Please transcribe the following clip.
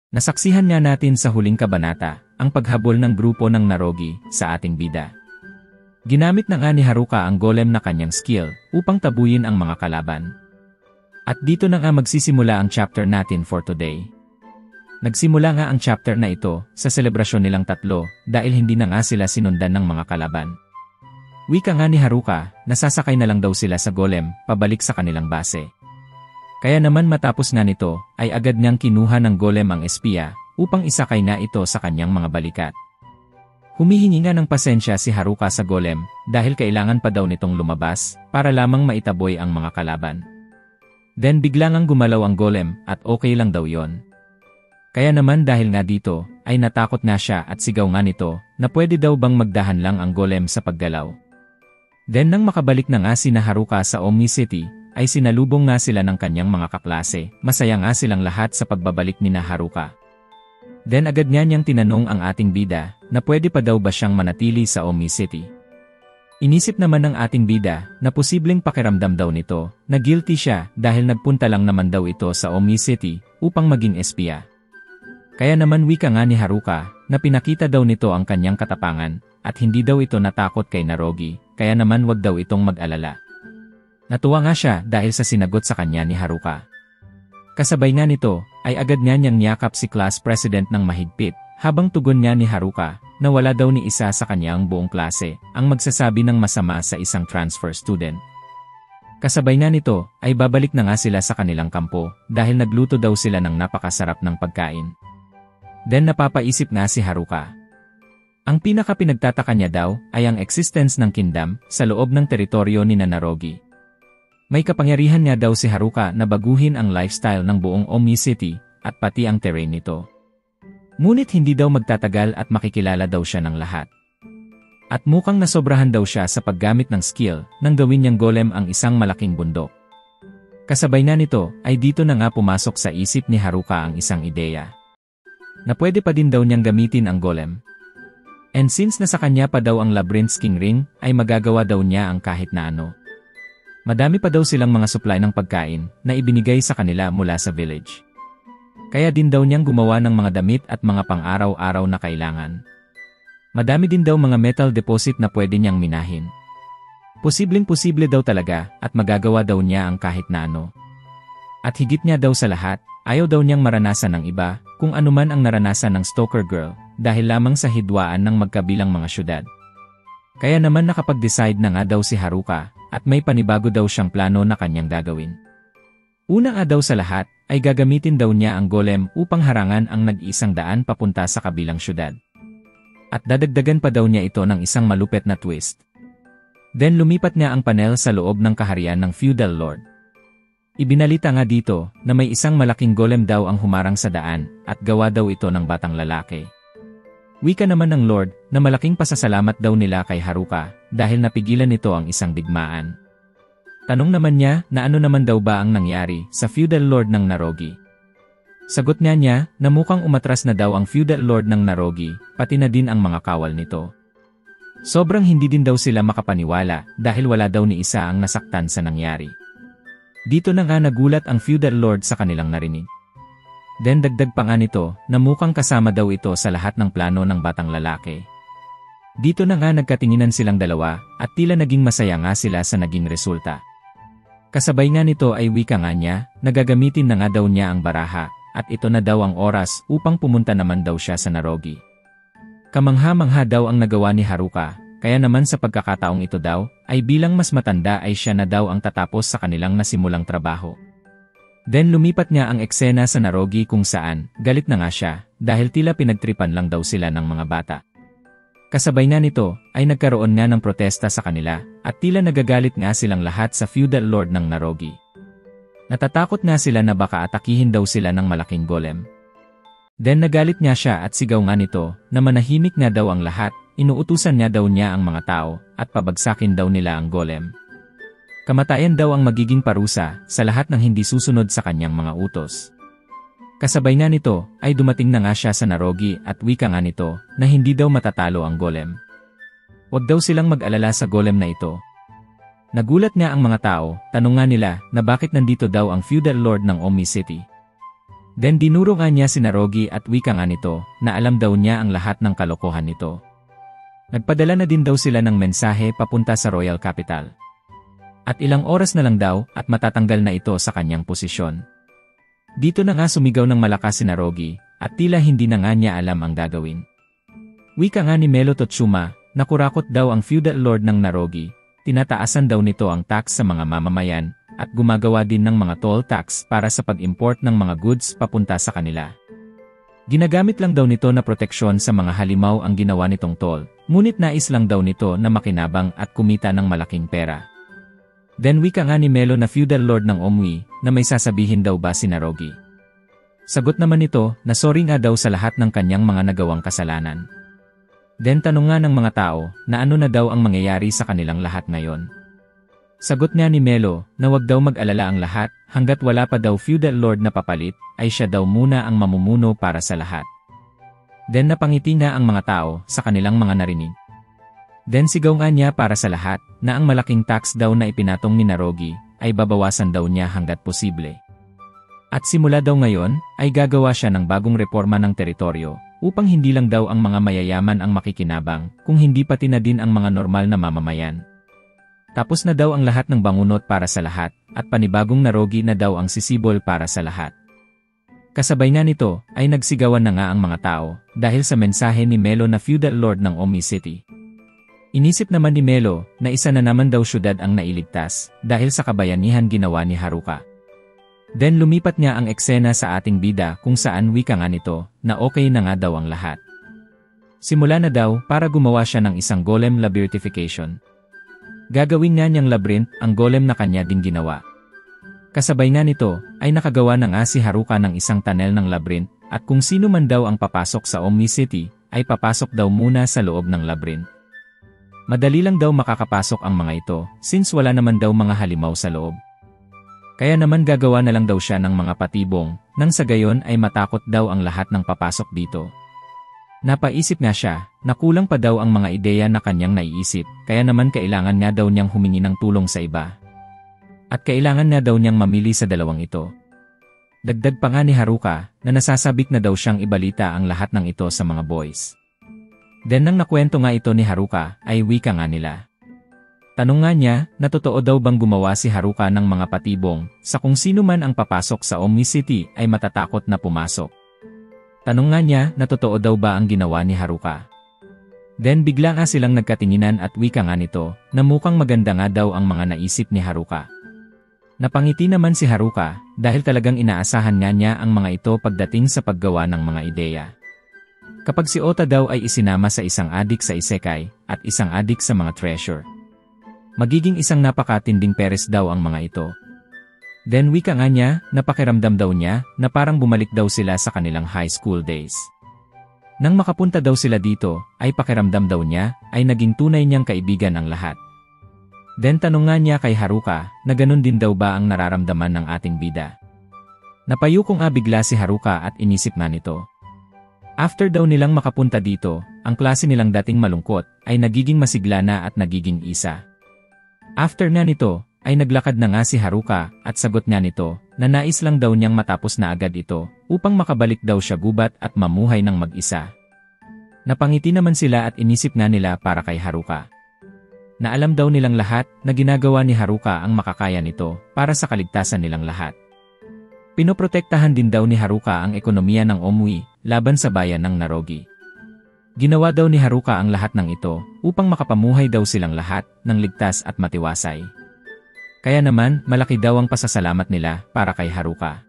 Nasaksihan nga natin sa huling kabanata, ang paghabol ng grupo ng Narogi sa ating bida. Ginamit na nga ni Haruka ang golem na kanyang skill upang tabuyin ang mga kalaban. At dito na nga magsisimula ang chapter natin for today. Nagsimula nga ang chapter na ito sa selebrasyon nilang tatlo dahil hindi na nga sila sinundan ng mga kalaban. Wika nga ni Haruka, nasasakay na lang daw sila sa golem pabalik sa kanilang base. Kaya naman matapos nga nito ay agad niyang kinuha ng golem ang espiya upang isakay na ito sa kanyang mga balikat. Humihingi nga ng pasensya si Haruka sa golem dahil kailangan pa daw nitong lumabas para lamang maitaboy ang mga kalaban. Then bigla ngang gumalaw ang golem at okay lang daw yon. Kaya naman dahil nga dito ay natakot na siya at sigaw nga nito na pwede daw bang magdahan lang ang golem sa paggalaw. Then nang makabalik na nga si Haruka sa Omi City, ay sinalubong nga sila ng kanyang mga kaklase, masaya nga silang lahat sa pagbabalik ni Haruka. Then agad niya niyang tinanong ang ating bida na pwede pa daw ba siyang manatili sa Omi City. Inisip naman ng ating bida na posibleng pakiramdam daw nito na guilty siya dahil nagpunta lang naman daw ito sa Omi City upang maging espiya. Kaya naman wika nga ni Haruka na pinakita daw nito ang kanyang katapangan at hindi daw ito natakot kay Narogi, kaya naman wag daw itong mag-alala. Natuwa nga siya dahil sa sinagot sa kanya ni Haruka. Kasabay nga nito, ay agad nga niyang niyakap si class president ng mahigpit, habang tugon niya ni Haruka, na wala daw ni isa sa kanyang buong klase, ang magsasabi ng masama sa isang transfer student. Kasabay nga nito, ay babalik na nga sila sa kanilang kampo, dahil nagluto daw sila ng napakasarap ng pagkain. Then napapaisip nga si Haruka. Ang pinaka-pinagtataka niya daw, ay ang existence ng kingdom, sa loob ng teritoryo ni Narogi. May kapangyarihan nga daw si Haruka na baguhin ang lifestyle ng buong Omi City at pati ang terrain nito. Ngunit hindi daw magtatagal at makikilala daw siya ng lahat. At mukhang nasobrahan daw siya sa paggamit ng skill nang gawin niyang golem ang isang malaking bundok. Kasabay nga nito ay dito na nga pumasok sa isip ni Haruka ang isang ideya. Na pwede pa din daw niyang gamitin ang golem. And since nasa kanya pa daw ang Labyrinth's King Ring ay magagawa daw niya ang kahit na ano. Madami pa daw silang mga supply ng pagkain na ibinigay sa kanila mula sa village. Kaya din daw niyang gumawa ng mga damit at mga pang-araw-araw na kailangan. Madami din daw mga metal deposit na pwede niyang minahin. Posibleng-posible daw talaga at magagawa daw niya ang kahit na ano. At higit niya daw sa lahat, ayaw daw niyang maranasan ng iba kung anuman ang naranasan ng Stalker Girl dahil lamang sa hidwaan ng magkabilang mga syudad. Kaya naman nakapag-decide na nga daw si Haruka at may panibago daw siyang plano na kanyang gagawin. Una nga daw sa lahat, ay gagamitin daw niya ang golem upang harangan ang nag-iisang daan papunta sa kabilang syudad. At dadagdagan pa daw niya ito ng isang malupet na twist. Then lumipat niya ang panel sa loob ng kaharian ng feudal lord. Ibinalita nga dito na may isang malaking golem daw ang humarang sa daan at gawa daw ito ng batang lalaki. Wika naman ng Lord na malaking pasasalamat daw nila kay Haruka dahil napigilan nito ang isang digmaan. Tanong naman niya na ano naman daw ba ang nangyari sa feudal lord ng Narogi. Sagot niya na mukhang umatras na daw ang feudal lord ng Narogi, pati na din ang mga kawal nito. Sobrang hindi din daw sila makapaniwala dahil wala daw ni isa ang nasaktan sa nangyari. Dito na nga nagulat ang feudal lord sa kanilang narinig. Then dagdag pa nga nito na mukhang kasama daw ito sa lahat ng plano ng batang lalaki. Dito na nga nagkatinginan silang dalawa at tila naging masaya nga sila sa naging resulta. Kasabay nga nito ay wika nga niya na gagamitin na nga daw niya ang baraha at ito na daw ang oras upang pumunta naman daw siya sa Narogi. Kamangha-mangha daw ang nagawa ni Haruka, kaya naman sa pagkakataong ito daw ay bilang mas matanda ay siya na daw ang tatapos sa kanilang nasimulang trabaho. Then lumipat niya ang eksena sa Narogi kung saan galit na nga siya dahil tila pinagtripan lang daw sila ng mga bata. Kasabay nga nito ay nagkaroon nga ng protesta sa kanila at tila nagagalit nga silang lahat sa feudal lord ng Narogi. Natatakot nga sila na baka atakihin daw sila ng malaking golem. Then nagalit niya siya at sigaw nga nito na manahimik nga daw ang lahat, inuutusan niya daw niya ang mga tao at pabagsakin daw nila ang golem. Kamatayan daw ang magiging parusa sa lahat ng hindi susunod sa kanyang mga utos. Kasabay nga nito ay dumating na nga siya sa Narogi at wika nga nito na hindi daw matatalo ang golem. Huwag daw silang mag-alala sa golem na ito. Nagulat nga ang mga tao, tanong nga nila na bakit nandito daw ang feudal lord ng Omi City. Then dinuro nga niya si Narogi at wika nga nito na alam daw niya ang lahat ng kalokohan nito. Nagpadala na din daw sila ng mensahe papunta sa royal capital. At ilang oras na lang daw at matatanggal na ito sa kanyang posisyon. Dito na nga sumigaw ng malakas si Narogi at tila hindi na nga niya alam ang gagawin. Wika nga ni Melo Totsuma, nakurakot daw ang feudal lord ng Narogi, tinataasan daw nito ang tax sa mga mamamayan at gumagawa din ng mga toll tax para sa pag-import ng mga goods papunta sa kanila. Ginagamit lang daw nito na proteksyon sa mga halimaw ang ginawa nitong toll, ngunit nais lang daw nito na makinabang at kumita ng malaking pera. Then wika nga ni Melo na feudal lord ng Omui na may sasabihin daw ba si Narogi. Sagot naman nito na sorry nga daw sa lahat ng kanyang mga nagawang kasalanan. Then tanong nga ng mga tao na ano na daw ang mangyayari sa kanilang lahat ngayon. Sagot niya ni Melo na wag daw mag-alala ang lahat hanggat wala pa daw feudal lord na papalit ay siya daw muna ang mamumuno para sa lahat. Then napangiti na ang mga tao sa kanilang mga narinig. Then sigaw nga niya para sa lahat na ang malaking tax daw na ipinatong ni Narogi ay babawasan daw niya hanggat posible. At simula daw ngayon ay gagawa siya ng bagong reforma ng teritoryo upang hindi lang daw ang mga mayayaman ang makikinabang kung hindi pati na din ang mga normal na mamamayan. Tapos na daw ang lahat ng bangunot para sa lahat at panibagong Narogi na daw ang sisibol para sa lahat. Kasabay nga nito ay nagsigawan na nga ang mga tao dahil sa mensahe ni Melo na feudal lord ng Omi City. Inisip naman ni Melo na isa na naman daw syudad ang nailigtas dahil sa kabayanihan ginawa ni Haruka. Then lumipat niya ang eksena sa ating bida kung saan wika nga nito na okay na nga daw ang lahat. Simula na daw para gumawa siya ng isang golem labyrinthification. Gagawin nga niyang labyrinth ang golem na kanya din ginawa. Kasabay nga nito ay nakagawa na nga si Haruka ng isang tunnel ng labyrinth at kung sino man daw ang papasok sa Omni City ay papasok daw muna sa loob ng labyrinth. Madali lang daw makakapasok ang mga ito since wala naman daw mga halimaw sa loob. Kaya naman gagawa na lang daw siya ng mga patibong nang sa gayon ay matakot daw ang lahat ng papasok dito. Napaisip nga siya na kulang pa daw ang mga ideya na kanyang naiisip kaya naman kailangan nga daw niyang humingi ng tulong sa iba. At kailangan nga daw niyang mamili sa dalawang ito. Dagdag pa nga ni Haruka na nasasabik na daw siyang ibalita ang lahat ng ito sa mga boys. Then nang nakwento nga ito ni Haruka ay wika nga nila. Tanong nga niya na totoo daw bang gumawa si Haruka ng mga patibong sa kung sino man ang papasok sa Omni City ay matatakot na pumasok. Tanong nga niya na totoo daw ba ang ginawa ni Haruka. Then bigla nga silang nagkatinginan at wika nga nito na mukhang maganda nga daw ang mga naisip ni Haruka. Napangiti naman si Haruka dahil talagang inaasahan nga niya ang mga ito pagdating sa paggawa ng mga ideya. Kapag si Ota daw ay isinama sa isang adik sa isekai at isang adik sa mga treasure, magiging isang napakatinding peres daw ang mga ito. Then wika nga niya na pakiramdam daw niya na parang bumalik daw sila sa kanilang high school days. Nang makapunta daw sila dito ay pakiramdam daw niya ay naging tunay niyang kaibigan ang lahat. Then tanong nga niya kay Haruka na ganun din daw ba ang nararamdaman ng ating bida. Napayukong bigla si Haruka at inisip nga nito. After daw nilang makapunta dito, ang klase nilang dating malungkot ay nagiging masigla na at nagiging isa. After nga nito, ay naglakad na nga si Haruka at sagot nga nito na nais lang daw niyang matapos na agad ito upang makabalik daw siya gubat at mamuhay ng mag-isa. Napangiti naman sila at inisip nga nila para kay Haruka. Na alam daw nilang lahat na ginagawa ni Haruka ang makakaya nito para sa kaligtasan nilang lahat. Pinoprotektahan din daw ni Haruka ang ekonomiya ng Omui laban sa bayan ng Narogi. Ginawa daw ni Haruka ang lahat ng ito upang makapamuhay daw silang lahat ng ligtas at matiwasay. Kaya naman malaki daw ang pasasalamat nila para kay Haruka.